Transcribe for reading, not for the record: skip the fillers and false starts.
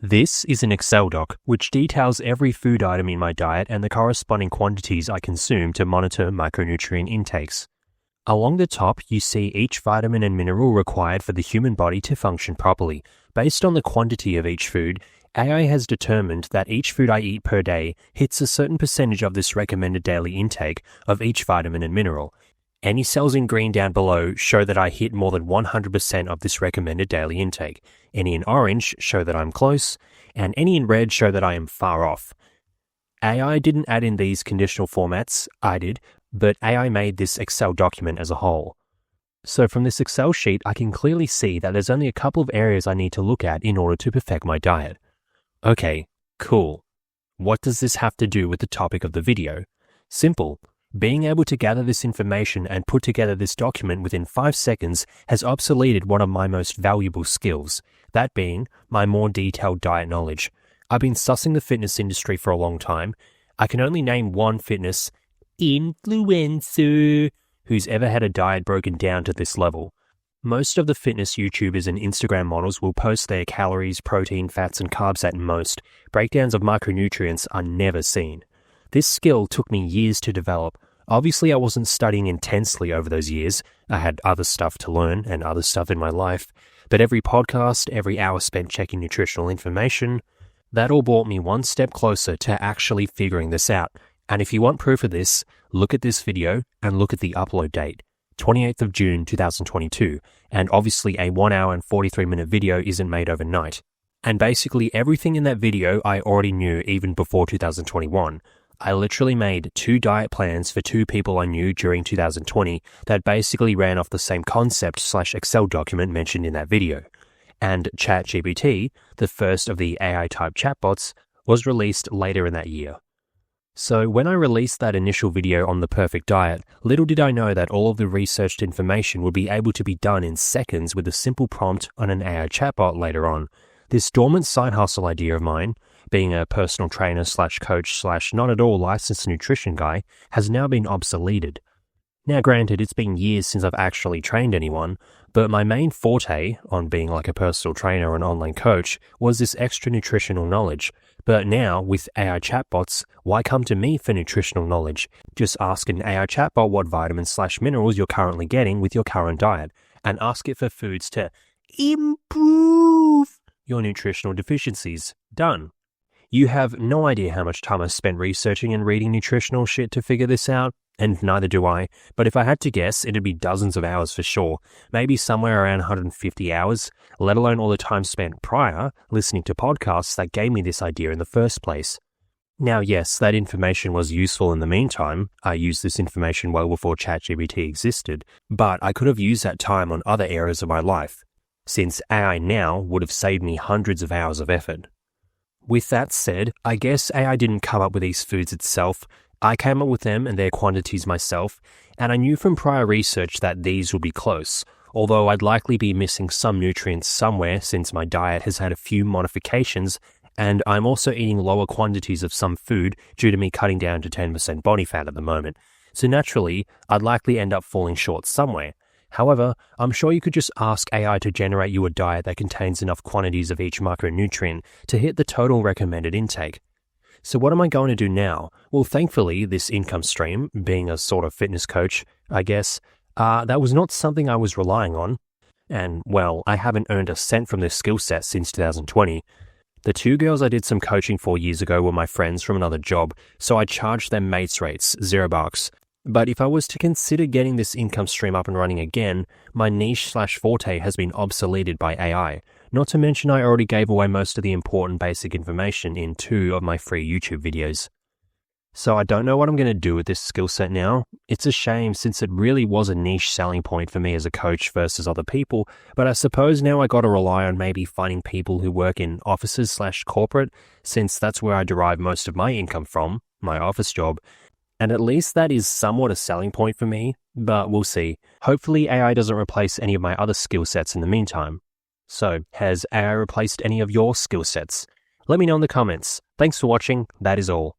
This is an Excel doc which details every food item in my diet and the corresponding quantities I consume to monitor micronutrient intakes. Along the top, you see each vitamin and mineral required for the human body to function properly. Based on the quantity of each food, AI has determined that each food I eat per day hits a certain percentage of this recommended daily intake of each vitamin and mineral. Any cells in green down below show that I hit more than 100% of this recommended daily intake. Any in orange show that I'm close, and any in red show that I am far off. AI didn't add in these conditional formats, I did, but AI made this Excel document as a whole. So from this Excel sheet, I can clearly see that there's only a couple of areas I need to look at in order to perfect my diet. Okay, cool. What does this have to do with the topic of the video? Simple. Being able to gather this information and put together this document within 5 seconds has obsoleted one of my most valuable skills, that being my more detailed diet knowledge. I've been sussing the fitness industry for a long time. I can only name one fitness influencer who's ever had a diet broken down to this level. Most of the fitness YouTubers and Instagram models will post their calories, protein, fats, and carbs at most. Breakdowns of micronutrients are never seen. This skill took me years to develop. Obviously, I wasn't studying intensely over those years. I had other stuff to learn and other stuff in my life. But every podcast, every hour spent checking nutritional information, that all brought me one step closer to actually figuring this out. And if you want proof of this, look at this video and look at the upload date, 28th of June 2022. And obviously a 1 hour and 43-minute video isn't made overnight. And basically everything in that video I already knew even before 2021. I literally made 2 diet plans for 2 people I knew during 2020 that basically ran off the same concept/Excel document mentioned in that video. And ChatGPT, the first of the AI-type chatbots, was released later in that year. So when I released that initial video on the perfect diet, little did I know that all of the researched information would be able to be done in seconds with a simple prompt on an AI chatbot later on. This dormant side hustle idea of mine, being a personal trainer/coach/ not at all licensed nutrition guy, has now been obsoleted. Now granted, it's been years since I've actually trained anyone, but my main forte on being like a personal trainer or an online coach was this extra nutritional knowledge. But now, with AI chatbots, why come to me for nutritional knowledge? Just ask an AI chatbot what vitamins/minerals you're currently getting with your current diet, and ask it for foods to improve your nutritional deficiencies. Done. You have no idea how much time I spent researching and reading nutritional shit to figure this out, and neither do I, but if I had to guess, it'd be dozens of hours for sure, maybe somewhere around 150 hours, let alone all the time spent prior listening to podcasts that gave me this idea in the first place. Now yes, that information was useful in the meantime. I used this information well before ChatGPT existed, but I could have used that time on other areas of my life, since AI now would have saved me hundreds of hours of effort. With that said, I guess AI didn't come up with these foods itself. I came up with them and their quantities myself, and I knew from prior research that these would be close, although I'd likely be missing some nutrients somewhere since my diet has had a few modifications, and I'm also eating lower quantities of some food due to me cutting down to 10% body fat at the moment. So naturally, I'd likely end up falling short somewhere. However, I'm sure you could just ask AI to generate you a diet that contains enough quantities of each micronutrient to hit the total recommended intake. So what am I going to do now? Well, thankfully, this income stream, being a sort of fitness coach, I guess, that was not something I was relying on. And, well, I haven't earned a cent from this skill set since 2020. The 2 girls I did some coaching for years ago were my friends from another job, so I charged them mates rates, $0. But if I was to consider getting this income stream up and running again, my niche/forte has been obsoleted by AI. Not to mention I already gave away most of the important basic information in 2 of my free YouTube videos. So I don't know what I'm going to do with this skill set now. It's a shame since it really was a niche selling point for me as a coach versus other people, but I suppose now I got to rely on maybe finding people who work in offices/corporate, since that's where I derive most of my income from, my office job. And at least that is somewhat a selling point for me, but we'll see. Hopefully AI doesn't replace any of my other skill sets in the meantime. So, has AI replaced any of your skill sets? Let me know in the comments. Thanks for watching, that is all.